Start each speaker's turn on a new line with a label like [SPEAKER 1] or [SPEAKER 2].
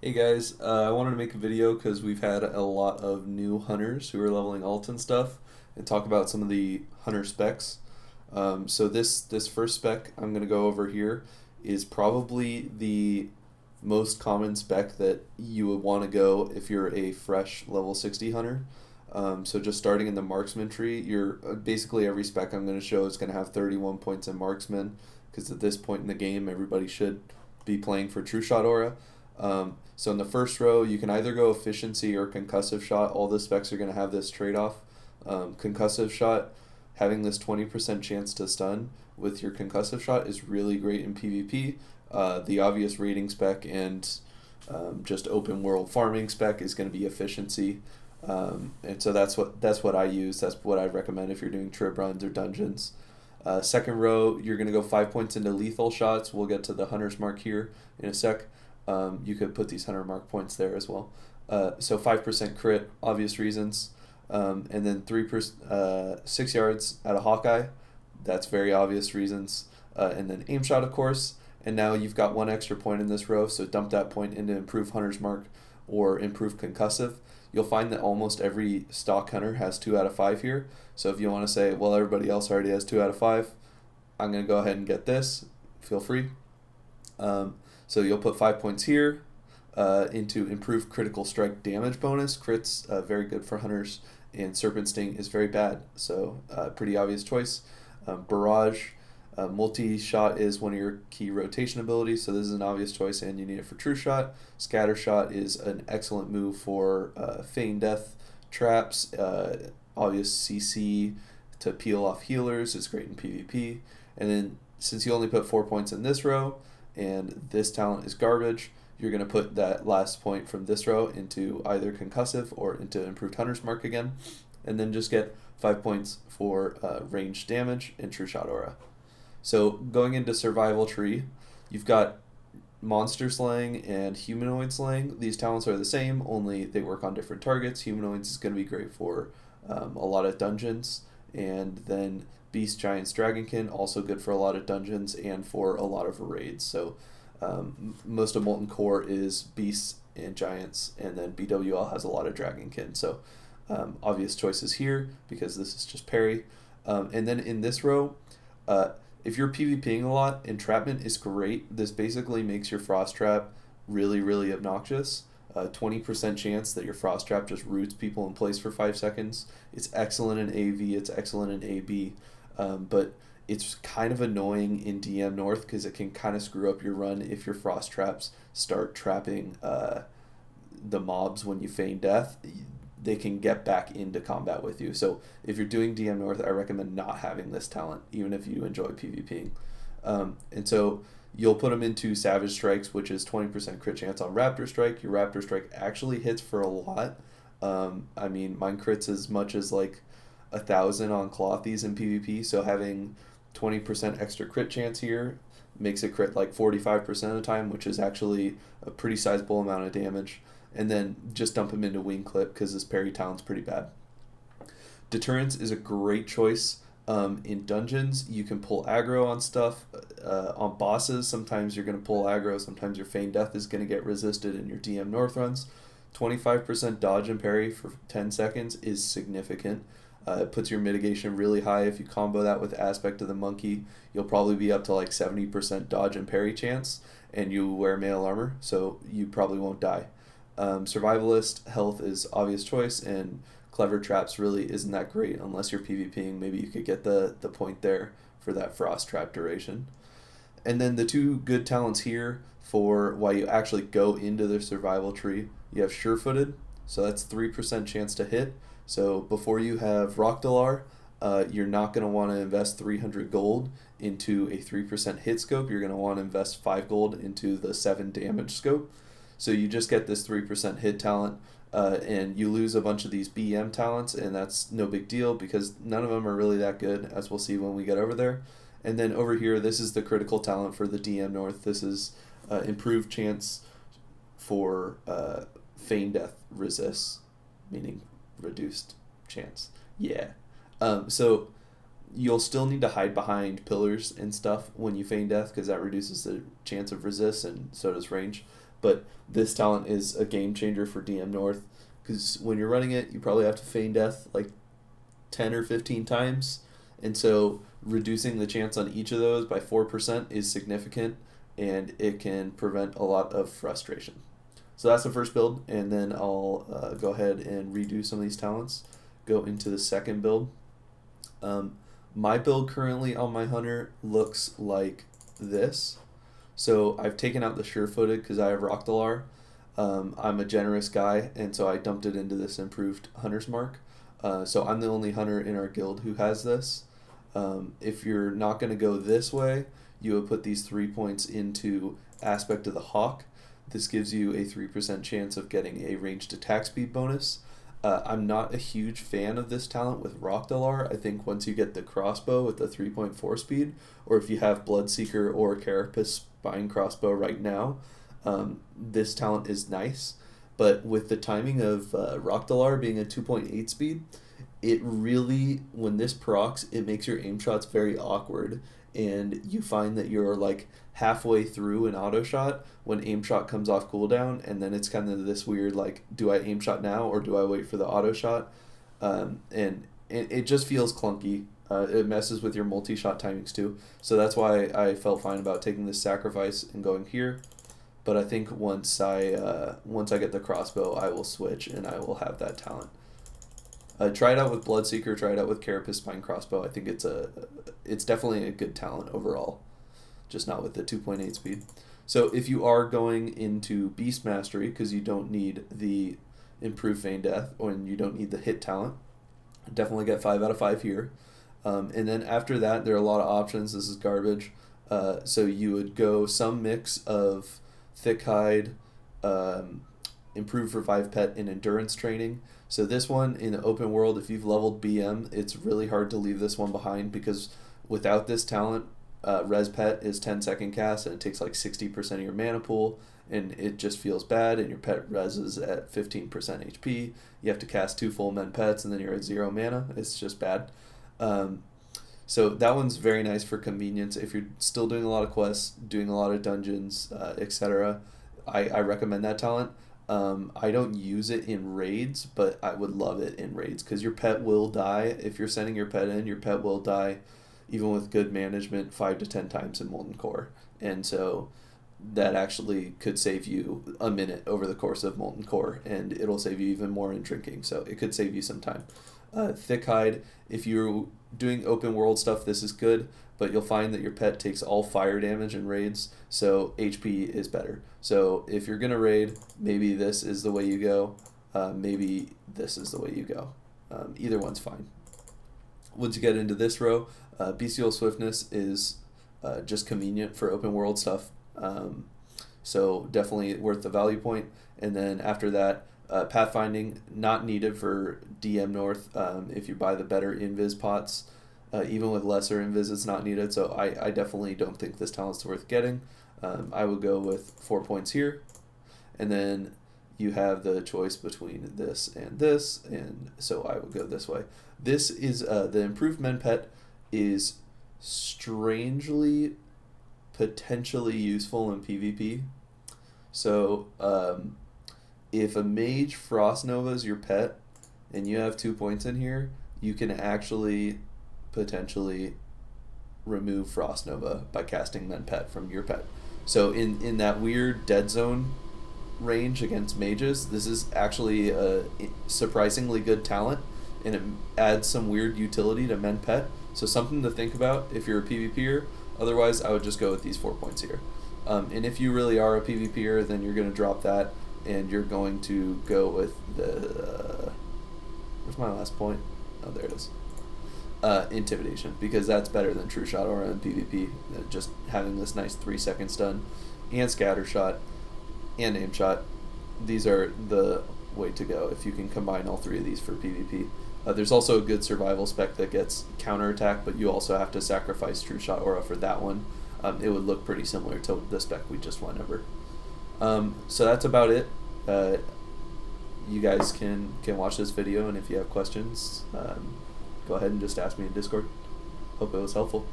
[SPEAKER 1] Hey guys, I wanted to make a video because we've had a lot of new hunters who are leveling alt and stuff, and talk about some of the hunter specs. So this first spec I'm gonna go over here is probably the most common spec that you would want to go if you're a fresh level 60 hunter. So just starting in the marksman tree, you're basically every spec I'm going to show is going to have 31 points in marksman because at this point in the game everybody should be playing for true shot aura. So in the first row, you can either go efficiency or concussive shot. All the specs are going to have this trade-off. Concussive shot, having this 20% chance to stun with your concussive shot is really great in PvP. The obvious rating spec and just open world farming spec is going to be efficiency. And so that's what I use. That's what I recommend if you're doing trip runs or dungeons. Second row, you're going to go 5 points into lethal shots. We'll get to the hunter's mark here in a sec. You could put these hunter mark points there as well. So 5% crit, obvious reasons. And then 6 yards at a Hawkeye. That's very obvious reasons. And then aim shot, of course. And now you've got 1 extra point in this row, so dump that point into improve hunter's mark or improve concussive. You'll find that almost every stock hunter has 2 out of 5 here. So if you want to say, well, everybody else already has 2 out of 5, I'm going to go ahead and get this. Feel free. So you'll put 5 points here into improved critical strike damage bonus. Crits, very good for hunters, and Serpent Sting is very bad. So pretty obvious choice. Barrage, multi-shot is one of your key rotation abilities, so this is an obvious choice and you need it for true shot. Scatter shot is an excellent move for feign death traps, obvious CC to peel off healers, it's great in PvP. And then since you only put 4 points in this row and this talent is garbage, you're going to put that last point from this row into either concussive or into improved hunter's mark again, and then just get 5 points for ranged damage and true shot aura. So going into survival tree, you've got monster slaying and humanoid slaying. These talents are the same, only they work on different targets. Humanoids is going to be great for a lot of dungeons, and then beast, giants, dragonkin also good for a lot of dungeons and for a lot of raids. So most of Molten Core is beasts and giants, and then BWL has a lot of dragonkin. So obvious choices here because this is just parry. And then in this row, if you're PvPing a lot, entrapment is great. This basically makes your frost trap really, really obnoxious. 20% chance that your frost trap just roots people in place for 5 seconds. It's excellent in AV, it's excellent in AB, but it's kind of annoying in DM North because it can kind of screw up your run if your frost traps start trapping the mobs when you feign death. They can get back into combat with you. So if you're doing DM North, I recommend not having this talent, even if you enjoy PvPing. And so you'll put them into Savage Strikes, which is 20% crit chance on Raptor Strike. Your Raptor Strike actually hits for a lot. I mean, mine crits as much as like 1,000 on Clothies in PvP, so having 20% extra crit chance here makes it crit like 45% of the time, which is actually a pretty sizable amount of damage. And then just dump him into Wing Clip because this parry talent's pretty bad. Deterrence is a great choice. In dungeons, you can pull aggro on stuff. On bosses, sometimes you're going to pull aggro, sometimes your feign death is going to get resisted in your DM North runs. 25% dodge and parry for 10 seconds is significant. It puts your mitigation really high. If you combo that with Aspect of the Monkey, you'll probably be up to like 70% dodge and parry chance, and you wear mail armor, so you probably won't die. Survivalist health is obvious choice, and clever traps really isn't that great unless you're PvPing. Maybe you could get the point there for that frost trap duration. And then the 2 good talents here for why you actually go into the survival tree, you have sure-footed, so that's 3% chance to hit. So before you have Rockdalar, you're not going to want to invest 300 gold into a 3% hit scope. You're going to want to invest 5 gold into the 7 damage scope. So you just get this 3% hit talent, and you lose a bunch of these BM talents, and that's no big deal because none of them are really that good, as we'll see when we get over there. And then over here, this is the critical talent for the DM North. This is improved chance for feign death resists, meaning reduced chance. Yeah. So you'll still need to hide behind pillars and stuff when you feign death because that reduces the chance of resist, and so does range. but this talent is a game changer for DM North, because when you're running it, you probably have to feign death like 10 or 15 times, and so reducing the chance on each of those by 4% is significant, and it can prevent a lot of frustration. So that's the first build, and then I'll go ahead and redo some of these talents, go into the second build. My build currently on my hunter looks like this. So I've taken out the sure-footed because I have Rockdalar. I'm a generous guy, and so I dumped it into this improved hunter's mark. So I'm the only hunter in our guild who has this. If you're not going to go this way, you would put these 3 points into Aspect of the Hawk. This gives you a 3% chance of getting a ranged attack speed bonus. I'm not a huge fan of this talent with Rockdalar. I think once you get the crossbow with the 3.4 speed, or if you have Bloodseeker or Carapace Spine Crossbow right now, this talent is nice. But with the timing of Rockdalar being a 2.8 speed, it really, when this procs, it makes your aim shots very awkward, and you find that you're like halfway through an auto shot when aim shot comes off cooldown, and then it's kind of this weird like, do I aim shot now or do I wait for the auto shot? And it just feels clunky. It messes with your multi-shot timings too, so that's why I felt fine about taking this sacrifice and going here. But I think once I get the crossbow, I will switch and I will have that talent. Try it out with Bloodseeker, try it out with Carapace Spine Crossbow. I think it's definitely a good talent overall, just not with the 2.8 speed. So if you are going into Beast Mastery, because you don't need the improved Feign Death, or you don't need the hit talent, definitely get 5 out of 5 here. And then after that, there are a lot of options. This is garbage. So you would go some mix of Thick Hide, Improved Revive Pet, and Endurance Training. So this one in the open world, if you've leveled BM, it's really hard to leave this one behind, because without this talent, Res Pet is 10-second cast, and it takes like 60% of your mana pool, and it just feels bad, and your pet reses at 15% HP. You have to cast 2 full men pets, and then you're at 0 mana. It's just bad. So that one's very nice for convenience. If you're still doing a lot of quests, doing a lot of dungeons, etc., I recommend that talent. I don't use it in raids, but I would love it in raids, because your pet will die. If you're sending your pet in, your pet will die, even with good management, 5 to 10 times in Molten Core. And so that actually could save you a minute over the course of Molten Core, and it'll save you even more in drinking, so it could save you some time. Thick Hide, if you're doing open world stuff, this is good, but you'll find that your pet takes all fire damage in raids, so HP is better. So if you're going to raid, maybe this is the way you go, maybe this is the way you go. Either one's fine. Once you get into this row, Bestial Swiftness is just convenient for open world stuff, so definitely worth the value point. And then after that, Pathfinding, not needed for DM North. If you buy the better invis pots, even with lesser invis, it's not needed, so I definitely don't think this talent's worth getting. I would go with 4 points here, and then you have the choice between this, and so I would go this way. This is the improved men pet is strangely potentially useful in PvP. So if a mage Frost Nova's your pet and you have 2 points in here, you can actually potentially remove Frost Nova by casting men pet from your pet. So in that weird dead zone range against mages, this is actually a surprisingly good talent, and it adds some weird utility to men pet. So something to think about if you're a PvPer. Otherwise, I would just go with these 4 points here. And if you really are a PvPer, then you're going to drop that, and you're going to go with the... where's my last point? Oh, there it is. Intimidation, because that's better than True Shot Aura in PvP. Just having this nice 3-second stun, and Scatter Shot, and Aim Shot. These are the way to go if you can combine all 3 of these for PvP. There's also a good survival spec that gets counterattack, but you also have to sacrifice True Shot Aura for that one. It would look pretty similar to the spec we just went over. So that's about it. You guys can watch this video, and if you have questions, go ahead and just ask me in Discord. Hope it was helpful.